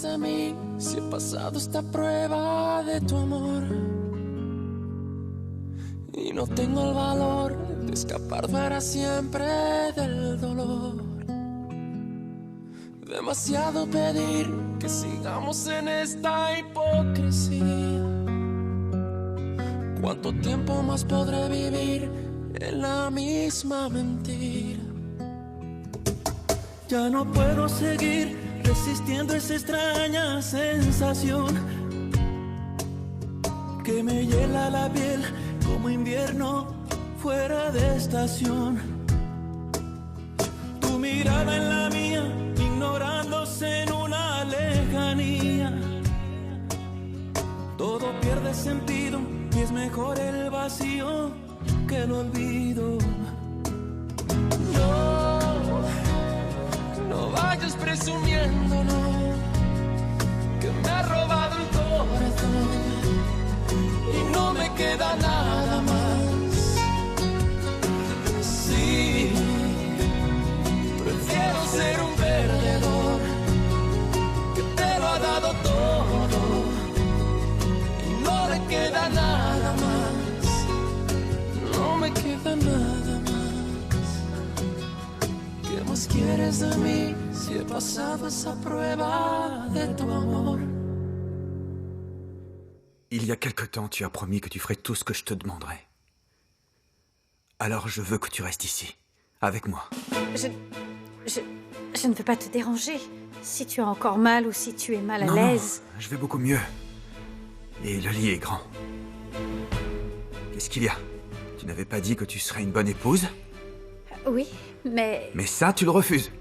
de mí si he pasado esta prueba de tu amor? Y no tengo el valor de escapar para siempre del dolor. Demasiado pedir que sigamos en esta hipocresía. ¿Cuánto tiempo más podré vivir en la misma mentira? Ya no puedo seguir resistiendo esa extraña sensación que me hiela la piel como invierno fuera de estación. Tu mirada en la mía, ignorándose en una lejanía. Todo pierde sentido y es mejor el vacío que el olvido. No vayas presumiendo, no, que me ha robado el corazón y no me queda nada más. Sí, prefiero ser un perdedor que te lo ha dado todo y no le queda nada más. No me queda nada más. ¿Qué más quieres de mí si he pasado esa prueba de tu amor? Il y a quelque temps, tu as promis que tu ferais tout ce que je te demanderais. Alors je veux que tu restes ici, avec moi. Je ne veux pas te déranger. Si tu as encore mal ou si tu es mal à l'aise... Non, je vais beaucoup mieux. Et le lit est grand. Qu'est-ce qu'il y a? Tu n'avais pas dit que tu serais une bonne épouse? Oui, mais... Mais ça, tu le refuses.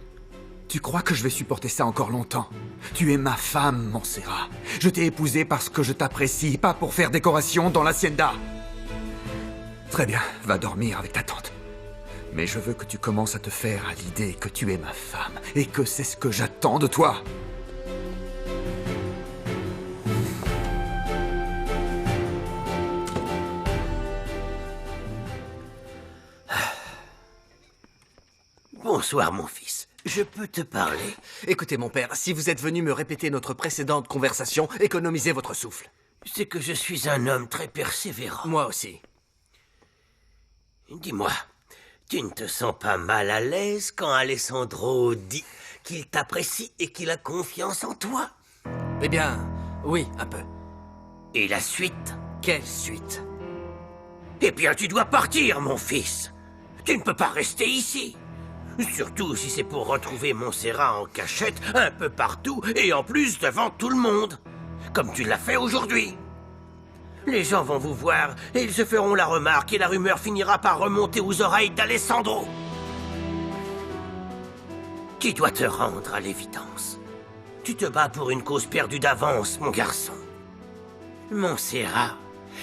Tu crois que je vais supporter ça encore longtemps? Tu es ma femme, Montserrat. Je t'ai épousée parce que je t'apprécie, pas pour faire décoration dans l'hacienda. Très bien, va dormir avec ta tante. Mais je veux que tu commences à te faire à l'idée que tu es ma femme et que c'est ce que j'attends de toi. Bonsoir, mon fils. Je peux te parler? Écoutez, mon père, si vous êtes venu me répéter notre précédente conversation, économisez votre souffle. C'est que je suis un homme très persévérant. Moi aussi. Dis-moi, tu ne te sens pas mal à l'aise quand Alessandro dit qu'il t'apprécie et qu'il a confiance en toi? Eh bien, oui, un peu. Et la suite? Quelle suite? Eh bien, tu dois partir, mon fils. Tu ne peux pas rester ici. Surtout si c'est pour retrouver Montserrat en cachette un peu partout et en plus devant tout le monde. Comme tu l'as fait aujourd'hui. Les gens vont vous voir et ils se feront la remarque et la rumeur finira par remonter aux oreilles d'Alessandro. Tu dois te rendre à l'évidence. Tu te bats pour une cause perdue d'avance, mon garçon. Montserrat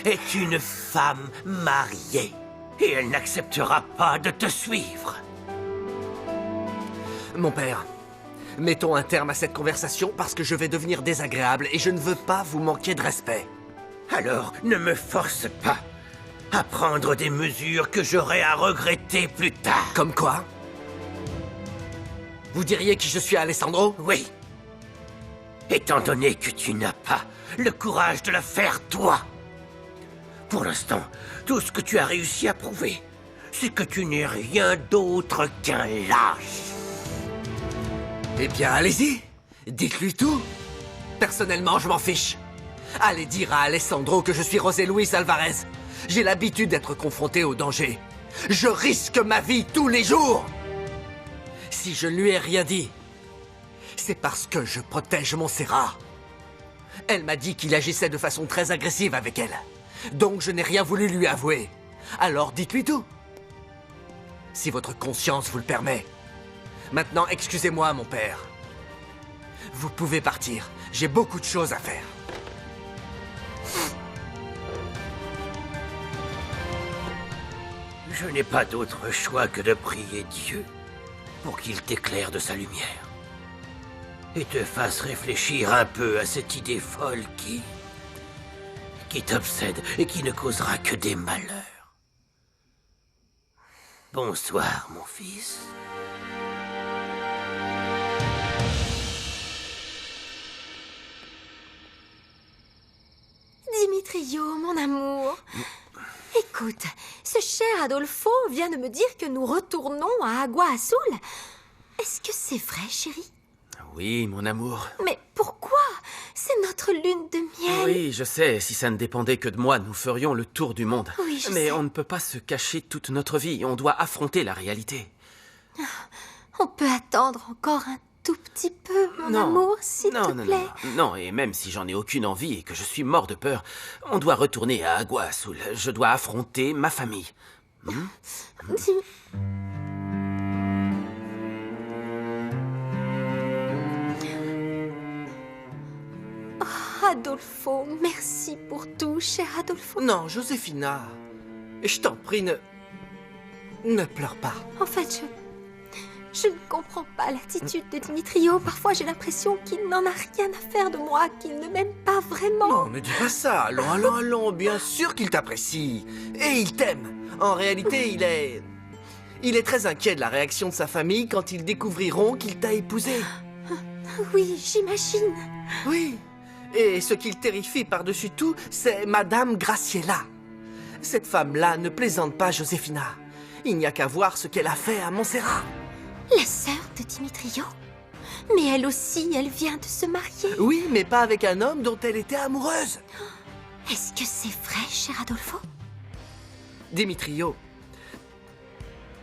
est une femme mariée et elle n'acceptera pas de te suivre. Mon père, mettons un terme à cette conversation parce que je vais devenir désagréable et je ne veux pas vous manquer de respect. Alors, ne me force pas à prendre des mesures que j'aurai à regretter plus tard. Comme quoi? Vous diriez qui je suis à Alessandro? Oui. Étant donné que tu n'as pas le courage de le faire toi. Pour l'instant, tout ce que tu as réussi à prouver, c'est que tu n'es rien d'autre qu'un lâche. Eh bien, allez-y. Dites-lui tout. Personnellement, je m'en fiche. Allez dire à Alessandro que je suis José Luis Alvarez. J'ai l'habitude d'être confronté au danger. Je risque ma vie tous les jours. Si je ne lui ai rien dit, c'est parce que je protège Montserrat. Elle m'a dit qu'il agissait de façon très agressive avec elle. Donc je n'ai rien voulu lui avouer. Alors dites-lui tout. Si votre conscience vous le permet. Maintenant, excusez-moi, mon père. Vous pouvez partir. J'ai beaucoup de choses à faire. Je n'ai pas d'autre choix que de prier Dieu pour qu'il t'éclaire de sa lumière et te fasse réfléchir un peu à cette idée folle qui t'obsède et qui ne causera que des malheurs. Bonsoir, mon fils. Dimitrio, mon amour. Écoute, ce cher Adolfo vient de me dire que nous retournons à Agua Azul. Est-ce que c'est vrai, chérie? Oui, mon amour. Mais pourquoi? C'est notre lune de miel. Oui, je sais, si ça ne dépendait que de moi, nous ferions le tour du monde. Oui, je Mais sais. on ne peut pas se cacher toute notre vie, on doit affronter la réalité. On peut attendre encore un tout petit peu, mon amour, s'il te plaît. Non, et même si j'en ai aucune envie et que je suis mort de peur, on doit retourner à Agua Azul. Je dois affronter ma famille. Adolfo, merci pour tout, cher Adolfo. Non, Josefina. Je t'en prie, ne pleure pas. En fait, je ne comprends pas l'attitude de Dimitrio. Parfois, j'ai l'impression qu'il n'en a rien à faire de moi, qu'il ne m'aime pas vraiment. Non, ne dis pas ça. Allons. Bien sûr qu'il t'apprécie. Et il t'aime. En réalité, il est très inquiet de la réaction de sa famille quand ils découvriront qu'il t'a épousée. Oui, j'imagine. Oui. Et ce qui le terrifie par-dessus tout, c'est Madame Graciela. Cette femme-là ne plaisante pas, Josefina. Il n'y a qu'à voir ce qu'elle a fait à Montserrat. La sœur de Dimitrio? Mais elle aussi, elle vient de se marier. Oui, mais pas avec un homme dont elle était amoureuse. Est-ce que c'est vrai, cher Adolfo? Dimitrio,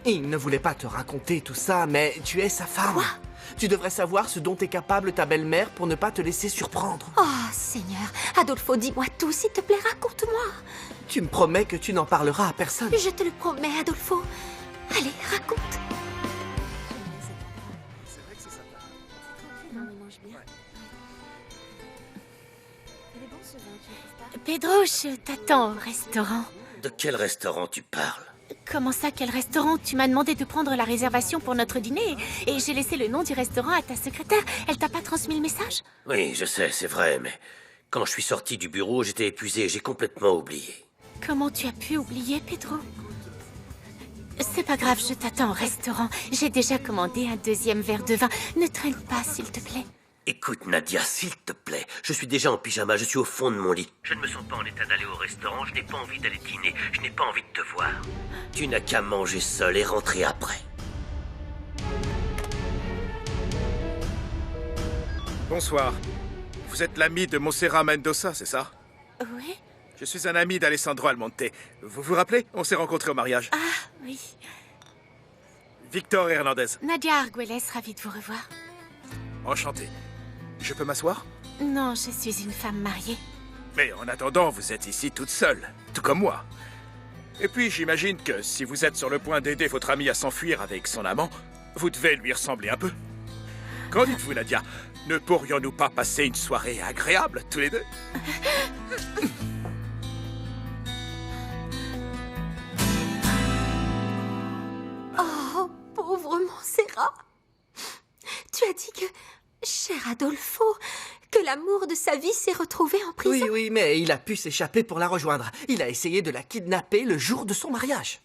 il ne voulait pas te raconter tout ça, mais tu es sa femme. Quoi? Tu devrais savoir ce dont est capable ta belle-mère pour ne pas te laisser surprendre. Oh, Seigneur. Adolfo, dis-moi tout, s'il te plaît, raconte-moi. Tu me promets que tu n'en parleras à personne. Je te le promets, Adolfo. Allez, raconte. Pedro, je t'attends au restaurant. De quel restaurant tu parles? Comment ça, quel restaurant? Tu m'as demandé de prendre la réservation pour notre dîner et j'ai laissé le nom du restaurant à ta secrétaire. Elle t'a pas transmis le message? Oui, je sais, c'est vrai, mais quand je suis sorti du bureau, j'étais épuisé, j'ai complètement oublié. Comment tu as pu oublier, Pedro? C'est pas grave, je t'attends au restaurant. J'ai déjà commandé un deuxième verre de vin. Ne traîne pas, s'il te plaît. Écoute, Nadia, s'il te plaît, je suis déjà en pyjama, je suis au fond de mon lit. Je ne me sens pas en état d'aller au restaurant, je n'ai pas envie d'aller dîner, je n'ai pas envie de te voir. Tu n'as qu'à manger seul et rentrer après. Bonsoir. Vous êtes l'ami de Montserrat Mendoza, c'est ça? Oui? Je suis un ami d'Alessandro Almonte. Vous vous rappelez? On s'est rencontrés au mariage. Ah, oui. Victor Hernandez. Nadia Arguelles, ravie de vous revoir. Enchanté. Je peux m'asseoir? Non, je suis une femme mariée. Mais en attendant, vous êtes ici toute seule, tout comme moi. Et puis, j'imagine que si vous êtes sur le point d'aider votre ami à s'enfuir avec son amant, vous devez lui ressembler un peu. Qu'en dites-vous, Nadia? Ne pourrions-nous pas passer une soirée agréable, tous les deux? Oh, pauvre Montserrat. Tu as dit que, cher Adolfo, que l'amour de sa vie s'est retrouvé en prison. Oui, mais il a pu s'échapper pour la rejoindre. Il a essayé de la kidnapper le jour de son mariage.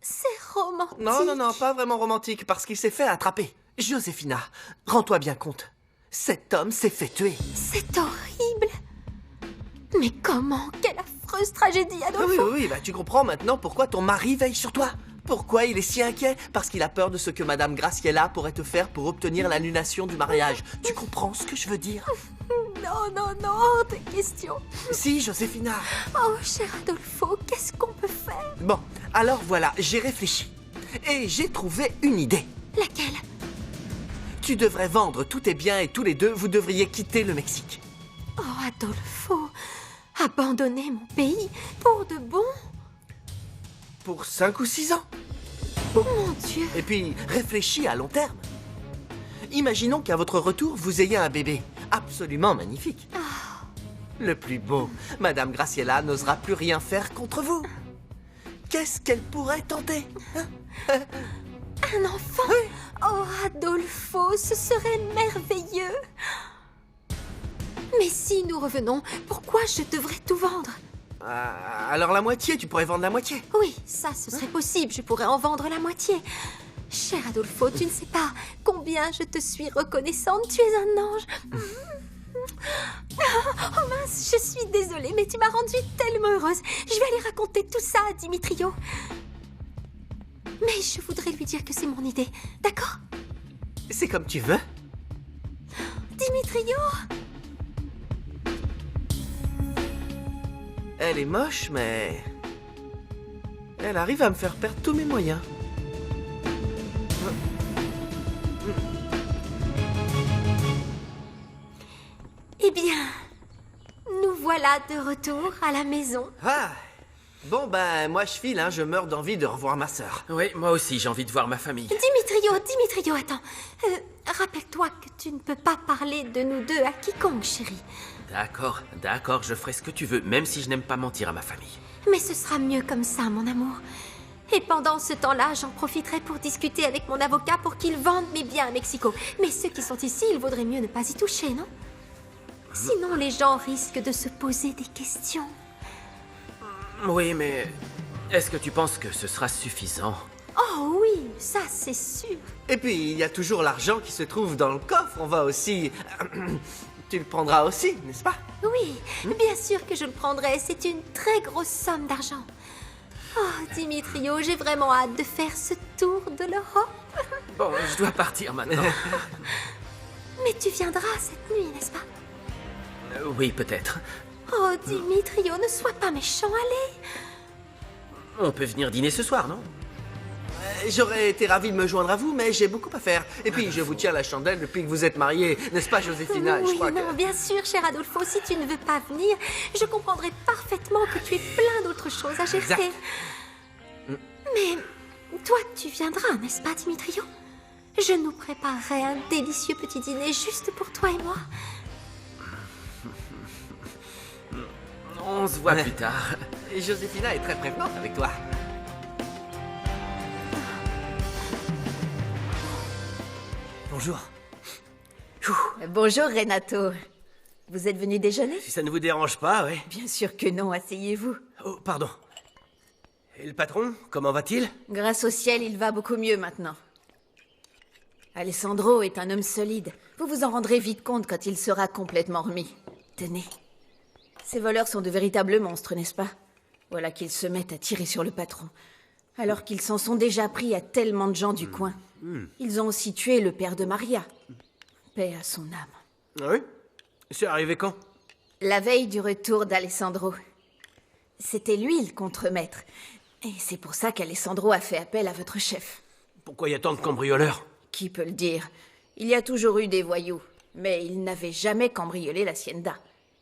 C'est romantique. Non, pas vraiment romantique, parce qu'il s'est fait attraper. Josefina, rends-toi bien compte. Cet homme s'est fait tuer. C'est horrible. Mais comment? Quelle affreuse tragédie, Adolfo. Oui, tu comprends maintenant pourquoi ton mari veille sur toi. Pourquoi il est si inquiet? Parce qu'il a peur de ce que Madame Graciela pourrait te faire pour obtenir l'annulation du mariage. Tu comprends ce que je veux dire? Non, hors de question. Si, Josefina. Oh, cher Adolfo, qu'est-ce qu'on peut faire? Bon, alors voilà, j'ai réfléchi. Et j'ai trouvé une idée. Laquelle? Tu devrais vendre tous tes biens et tous les deux, vous devriez quitter le Mexique. Oh, Adolfo, abandonner mon pays pour de bon? Pour 5 ou 6 ans. Mon Dieu. Et puis, réfléchis à long terme. Imaginons qu'à votre retour, vous ayez un bébé. Absolument magnifique. Le plus beau. Madame Graciela n'osera plus rien faire contre vous. Qu'est-ce qu'elle pourrait tenter? Un enfant? Oui. Oh, Adolfo, ce serait merveilleux. Mais si nous revenons, pourquoi je devrais tout vendre? Alors la moitié, tu pourrais vendre la moitié. Oui, ça, ce serait possible, je pourrais en vendre la moitié. Cher Adolfo, tu ne sais pas combien je te suis reconnaissante, tu es un ange. Oh mince, je suis désolée, mais tu m'as rendue tellement heureuse. Je vais aller raconter tout ça à Dimitrio. Mais je voudrais lui dire que c'est mon idée, d'accord? C'est comme tu veux. Dimitrio! Elle est moche, mais... elle arrive à me faire perdre tous mes moyens. Eh bien, nous voilà de retour à la maison. Ah! Bon, ben, moi je file, hein, je meurs d'envie de revoir ma sœur. Oui, moi aussi, j'ai envie de voir ma famille. Dimitrio, attends. Rappelle-toi que tu ne peux pas parler de nous deux à quiconque, chérie. D'accord, je ferai ce que tu veux, même si je n'aime pas mentir à ma famille. Mais ce sera mieux comme ça, mon amour. Et pendant ce temps-là, j'en profiterai pour discuter avec mon avocat pour qu'il vende mes biens à Mexico. Mais ceux qui sont ici, il vaudrait mieux ne pas y toucher, non? Sinon, les gens risquent de se poser des questions. Oui, mais est-ce que tu penses que ce sera suffisant? Oh oui, ça c'est sûr. Et puis, il y a toujours l'argent qui se trouve dans le coffre, on va aussi... tu le prendras aussi, n'est-ce pas? Oui, bien sûr que je le prendrai, c'est une très grosse somme d'argent. Oh, Dimitrio, j'ai vraiment hâte de faire ce tour de l'Europe. Bon, je dois partir maintenant. Mais tu viendras cette nuit, n'est-ce pas? Oui, peut-être. Oh, Dimitrio, ne sois pas méchant, allez. On peut venir dîner ce soir, non? J'aurais été ravi de me joindre à vous, mais j'ai beaucoup à faire. Et puis, je vous tiens la chandelle depuis que vous êtes mariés, n'est-ce pas, Josefina? Oui, Je crois non, que... bien sûr, cher Adolfo, si tu ne veux pas venir, je comprendrai parfaitement que tu aies plein d'autres choses à gérer. Exact. Mais toi, tu viendras, n'est-ce pas, Dimitrio? Je nous préparerai un délicieux petit dîner juste pour toi et moi. On se voit plus tard. Et Josefina est très prévenante avec toi. Bonjour. Bonjour, Renato. Vous êtes venu déjeuner? Si ça ne vous dérange pas, oui. Bien sûr que non, asseyez-vous. Oh, pardon. Et le patron, comment va-t-il? Grâce au ciel, il va beaucoup mieux maintenant. Alessandro est un homme solide. Vous vous en rendrez vite compte quand il sera complètement remis. Tenez. Ces voleurs sont de véritables monstres, n'est-ce pas? Voilà qu'ils se mettent à tirer sur le patron. Alors qu'ils s'en sont déjà pris à tellement de gens du coin. Ils ont aussi tué le père de Maria. Paix à son âme. Ah oui? C'est arrivé quand? La veille du retour d'Alessandro. C'était lui le contremaître. Et c'est pour ça qu'Alessandro a fait appel à votre chef. Pourquoi il y a tant de cambrioleurs? Qui peut le dire? Il y a toujours eu des voyous. Mais ils n'avaient jamais cambriolé l'hacienda.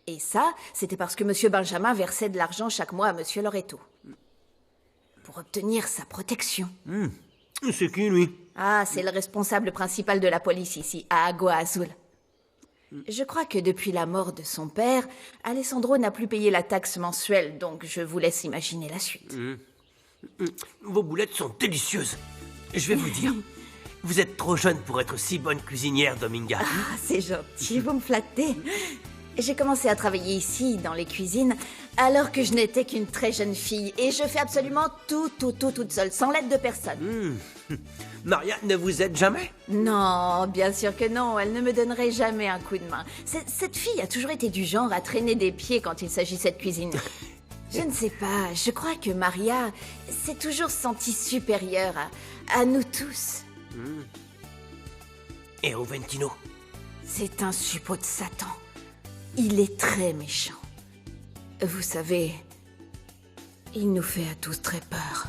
Et ça, c'était parce que M. Benjamin versait de l'argent chaque mois à M. Loreto. Pour obtenir sa protection. C'est qui, lui? Ah, c'est le responsable principal de la police ici, à Agua Azul. Je crois que depuis la mort de son père, Alessandro n'a plus payé la taxe mensuelle, donc je vous laisse imaginer la suite. Vos boulettes sont délicieuses. Je vais vous dire, vous êtes trop jeune pour être si bonne cuisinière, Dominga. Ah, c'est gentil, vous me flattez. J'ai commencé à travailler ici, dans les cuisines, alors que je n'étais qu'une très jeune fille. Et je fais absolument tout toute seule, sans l'aide de personne. Maria ne vous aide jamais? Non, bien sûr que non. Elle ne me donnerait jamais un coup de main. Cette fille a toujours été du genre à traîner des pieds quand il s'agissait de cuisine. Je ne sais pas, je crois que Maria s'est toujours sentie supérieure à nous tous. Et Roventino? C'est un suppôt de Satan. Il est très méchant. Vous savez, il nous fait à tous très peur.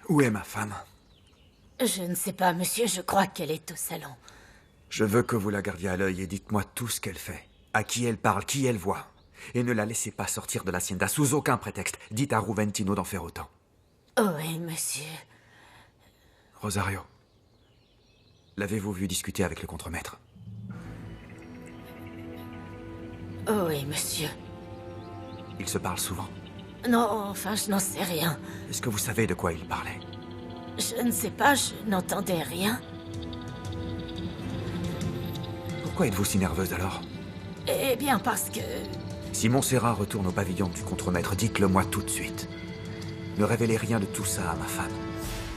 Où est ma femme? Je ne sais pas, monsieur, je crois qu'elle est au salon. Je veux que vous la gardiez à l'œil et dites-moi tout ce qu'elle fait. À qui elle parle, qui elle voit. Et ne la laissez pas sortir de l'hacienda sous aucun prétexte. Dites à Roventino d'en faire autant. Oui, monsieur. Rosario, l'avez-vous vu discuter avec le contremaître? Oui, monsieur. Ils se parlent souvent. Non, enfin, je n'en sais rien. Est-ce que vous savez de quoi ils parlaient? Je ne sais pas, je n'entendais rien. Pourquoi êtes-vous si nerveuse alors? Eh bien, parce que... Si Montserrat retourne au pavillon du contremaître, dites-le moi tout de suite. Ne révélez rien de tout ça à ma femme.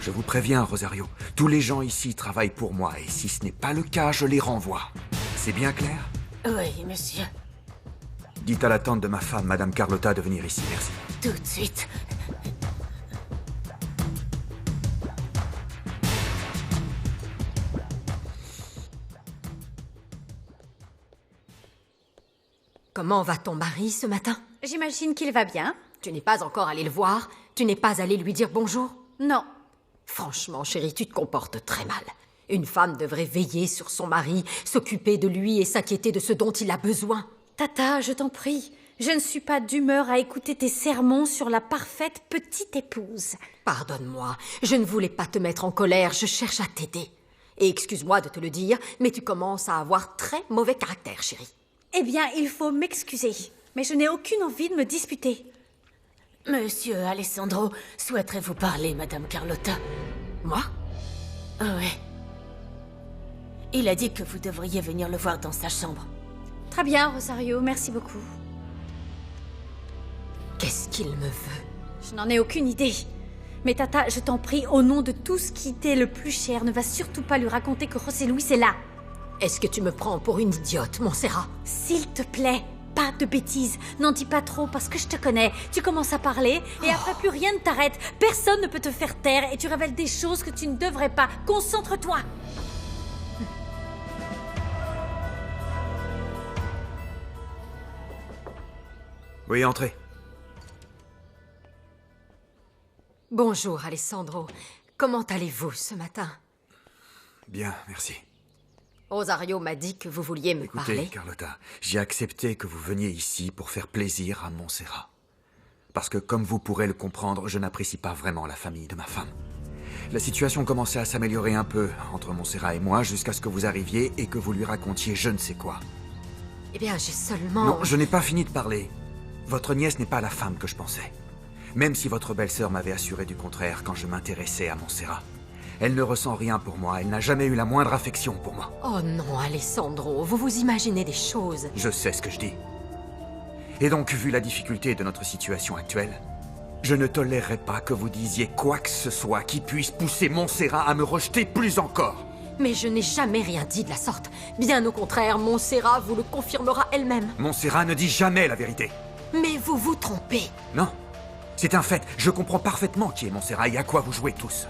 Je vous préviens, Rosario, tous les gens ici travaillent pour moi, et si ce n'est pas le cas, je les renvoie. C'est bien clair? Oui, monsieur. Dites à la tante de ma femme, Madame Carlotta, de venir ici, merci. Tout de suite. Comment va ton mari ce matin? J'imagine qu'il va bien. Tu n'es pas encore allé le voir? Tu n'es pas allé lui dire bonjour? Non. Franchement, chérie, tu te comportes très mal. Une femme devrait veiller sur son mari, s'occuper de lui et s'inquiéter de ce dont il a besoin. Tata, je t'en prie. Je ne suis pas d'humeur à écouter tes sermons sur la parfaite petite épouse. Pardonne-moi, je ne voulais pas te mettre en colère, je cherche à t'aider. Et excuse-moi de te le dire, mais tu commences à avoir très mauvais caractère, chérie. Eh bien, il faut m'excuser. Mais je n'ai aucune envie de me disputer. Monsieur Alessandro, souhaiterez-vous parler, Madame Carlotta? Moi? Oui. Il a dit que vous devriez venir le voir dans sa chambre. Très bien, Rosario, merci beaucoup. Qu'est-ce qu'il me veut? Je n'en ai aucune idée. Mais Tata, je t'en prie, au nom de tout ce qui t'est le plus cher, ne va surtout pas lui raconter que José Luis est là. Est-ce que tu me prends pour une idiote, Montserrat? S'il te plaît, pas de bêtises. N'en dis pas trop parce que je te connais. Tu commences à parler et après plus rien ne t'arrête. Personne ne peut te faire taire et tu révèles des choses que tu ne devrais pas. Concentre-toi. Oui, entrez. Bonjour, Alessandro. Comment allez-vous ce matin? Bien, merci. Rosario m'a dit que vous vouliez me Écoutez, parler. Carlotta, j'ai accepté que vous veniez ici pour faire plaisir à Montserrat. Parce que, comme vous pourrez le comprendre, je n'apprécie pas vraiment la famille de ma femme. La situation commençait à s'améliorer un peu entre Montserrat et moi jusqu'à ce que vous arriviez et que vous lui racontiez je ne sais quoi. Eh bien, j'ai seulement... Non, je n'ai pas fini de parler. Votre nièce n'est pas la femme que je pensais. Même si votre belle-sœur m'avait assuré du contraire quand je m'intéressais à Montserrat. Elle ne ressent rien pour moi, elle n'a jamais eu la moindre affection pour moi. Oh non, Alessandro, vous vous imaginez des choses. Je sais ce que je dis. Et donc, vu la difficulté de notre situation actuelle, je ne tolérerai pas que vous disiez quoi que ce soit qui puisse pousser Montserrat à me rejeter plus encore. Mais je n'ai jamais rien dit de la sorte. Bien au contraire, Montserrat vous le confirmera elle-même. Montserrat ne dit jamais la vérité. Mais vous vous trompez. Non, c'est un fait. Je comprends parfaitement qui est Montserrat et à quoi vous jouez tous.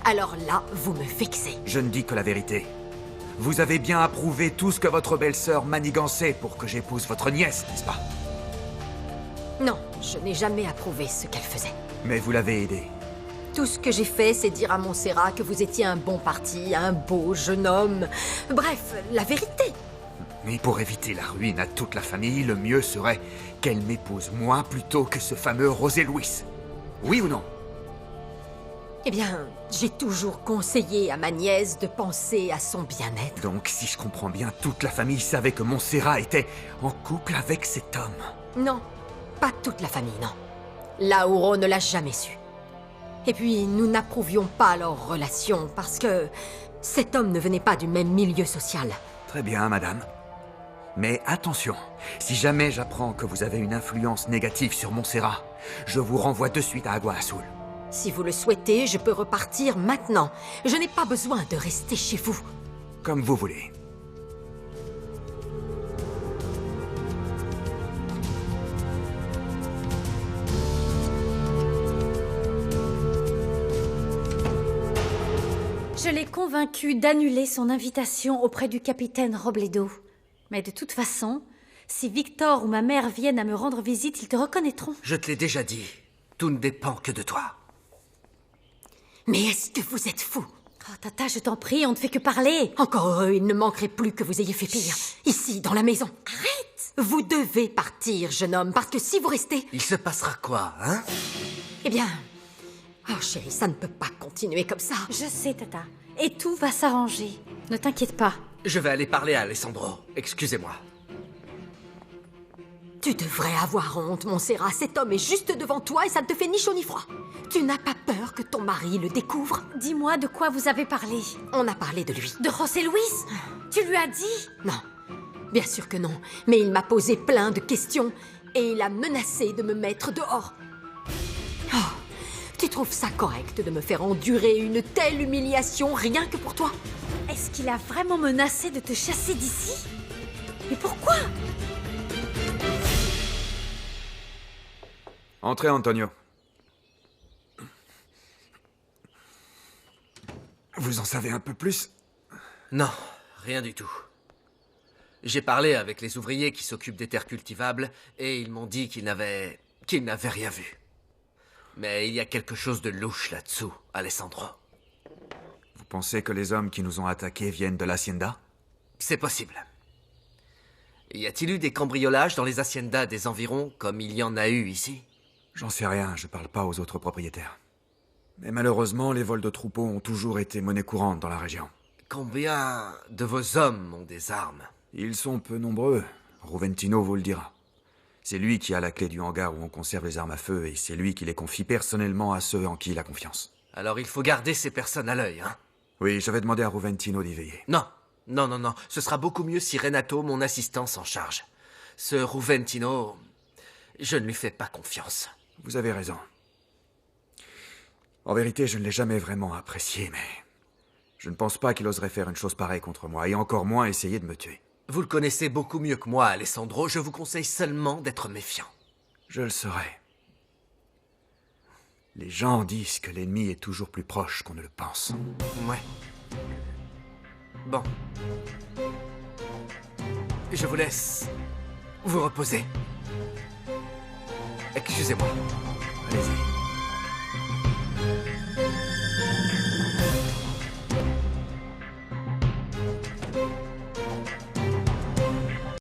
Alors là, vous me vexez. Je ne dis que la vérité. Vous avez bien approuvé tout ce que votre belle-sœur manigançait pour que j'épouse votre nièce, n'est-ce pas? Non, je n'ai jamais approuvé ce qu'elle faisait. Mais vous l'avez aidée. Tout ce que j'ai fait, c'est dire à Montserrat que vous étiez un bon parti, un beau jeune homme. Bref, la vérité. Mais pour éviter la ruine à toute la famille, le mieux serait qu'elle m'épouse moi plutôt que ce fameux José Luis. Oui ou non? Eh bien, j'ai toujours conseillé à ma nièce de penser à son bien-être. Donc, si je comprends bien, toute la famille savait que Montserrat était en couple avec cet homme. Non, pas toute la famille, non. Lauro ne l'a jamais su. Et puis, nous n'approuvions pas leur relation parce que cet homme ne venait pas du même milieu social. Très bien, madame. Mais attention, si jamais j'apprends que vous avez une influence négative sur Montserrat, je vous renvoie de suite à Agua Azul. Si vous le souhaitez, je peux repartir maintenant. Je n'ai pas besoin de rester chez vous. Comme vous voulez. Je l'ai convaincu d'annuler son invitation auprès du capitaine Robledo. Mais de toute façon, si Victor ou ma mère viennent à me rendre visite, ils te reconnaîtront. Je te l'ai déjà dit. Tout ne dépend que de toi. Mais est-ce que vous êtes fou? Oh, Tata, je t'en prie, on ne fait que parler. Encore heureux, il ne manquerait plus que vous ayez fait pire. Ici, dans la maison. Arrête! Vous devez partir, jeune homme, parce que si vous restez... Il se passera quoi, hein? Eh bien... Oh, chérie, ça ne peut pas continuer comme ça. Je sais, Tata. Et tout va s'arranger. Ne t'inquiète pas. Je vais aller parler à Alessandro. Excusez-moi. Tu devrais avoir honte, Montserrat. Cet homme est juste devant toi et ça ne te fait ni chaud ni froid. Tu n'as pas peur que ton mari le découvre? Dis-moi de quoi vous avez parlé. On a parlé de lui. De José Luis? Tu lui as dit? Non, bien sûr que non. Mais il m'a posé plein de questions et il a menacé de me mettre dehors. Oh, Tu trouves ça correct de me faire endurer une telle humiliation rien que pour toi? Est-ce qu'il a vraiment menacé de te chasser d'ici? Mais pourquoi? Entrez, Antonio. Vous en savez un peu plus? Non, rien du tout. J'ai parlé avec les ouvriers qui s'occupent des terres cultivables et ils m'ont dit qu'ils n'avaient rien vu. Mais il y a quelque chose de louche là-dessous, Alessandro. Vous pensez que les hommes qui nous ont attaqués viennent de l'hacienda? C'est possible. Y a-t-il eu des cambriolages dans les haciendas des environs comme il y en a eu ici? J'en sais rien, je parle pas aux autres propriétaires. Mais malheureusement, les vols de troupeaux ont toujours été monnaie courante dans la région. Combien de vos hommes ont des armes? Ils sont peu nombreux. Ruventino vous le dira. C'est lui qui a la clé du hangar où on conserve les armes à feu et c'est lui qui les confie personnellement à ceux en qui il a confiance. Alors il faut garder ces personnes à l'œil, hein? Oui, je vais demander à Ruventino d'y veiller. Non. Ce sera beaucoup mieux si Renato, mon assistant, s'en charge. Ce Ruventino, je ne lui fais pas confiance. Vous avez raison. En vérité, je ne l'ai jamais vraiment apprécié, mais... je ne pense pas qu'il oserait faire une chose pareille contre moi, et encore moins essayer de me tuer. Vous le connaissez beaucoup mieux que moi, Alessandro. Je vous conseille seulement d'être méfiant. Je le serai. Les gens disent que l'ennemi est toujours plus proche qu'on ne le pense. Ouais. Bon. Je vous laisse vous reposer. Excusez-moi. Allez-y.